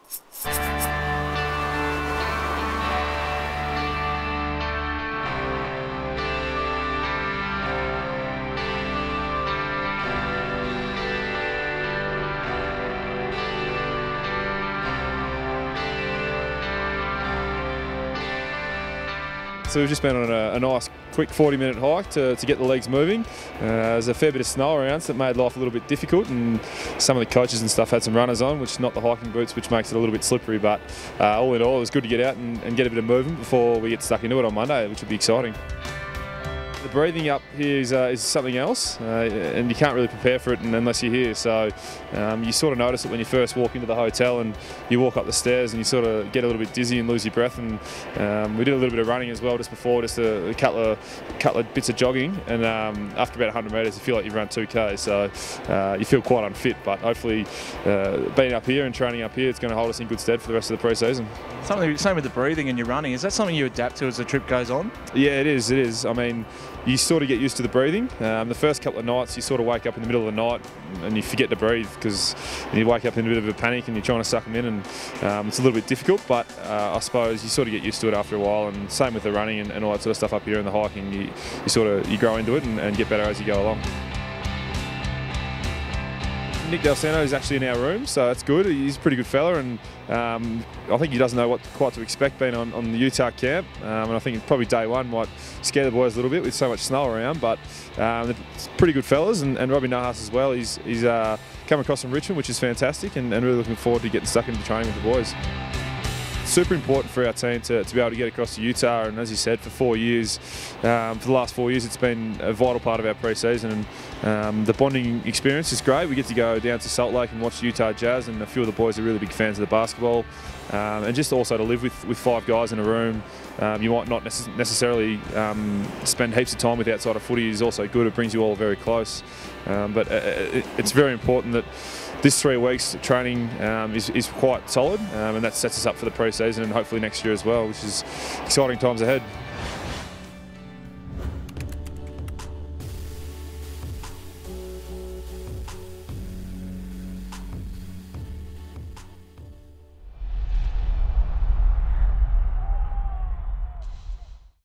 So we've just been on a nice quick 40-minute hike to get the legs moving. There's a fair bit of snow around, so it made life a little bit difficult, and some of the coaches and stuff had some runners on, which is not the hiking boots, which makes it a little bit slippery, but all in all it was good to get out and get a bit of movement before we get stuck into it on Monday, which will be exciting. The breathing up here is something else, and you can't really prepare for it unless you're here. So you sort of notice it when you first walk into the hotel and you walk up the stairs and you sort of get a little bit dizzy and lose your breath. And we did a little bit of running as well just before, just a couple of bits of jogging. And after about 100 metres, you feel like you've run 2K. So you feel quite unfit, but hopefully being up here and training up here, it's going to hold us in good stead for the rest of the pre-season. Same with the breathing and your running. Is that something you adapt to as the trip goes on? Yeah, it is. It is. I mean, you sort of get used to the breathing. The first couple of nights, you sort of wake up in the middle of the night and you forget to breathe because you wake up in a bit of a panic and you're trying to suck them in, and it's a little bit difficult. But I suppose you sort of get used to it after a while. And same with the running and all that sort of stuff up here and the hiking. You grow into it and get better as you go along. Nick Del Santo is actually in our room, so that's good. He's a pretty good fella, and I think he doesn't know what quite to expect being on the Utah camp. And I think probably day one might scare the boys a little bit with so much snow around, but they're pretty good fellas, and Robbie Nahas as well. He's come across from Richmond, which is fantastic, and really looking forward to getting stuck into training with the boys. Super important for our team to be able to get across to Utah, and as you said, for 4 years, for the last 4 years, it's been a vital part of our pre-season, and the bonding experience is great. We get to go down to Salt Lake and watch Utah Jazz, and a few of the boys are really big fans of the basketball, and just also to live with 5 guys in a room. You might not necessarily spend heaps of time with outside of footy is also good. It brings you all very close, but it's very important that this 3 weeks training is quite solid, and that sets us up for the pre-season and hopefully next year as well, which is exciting times ahead.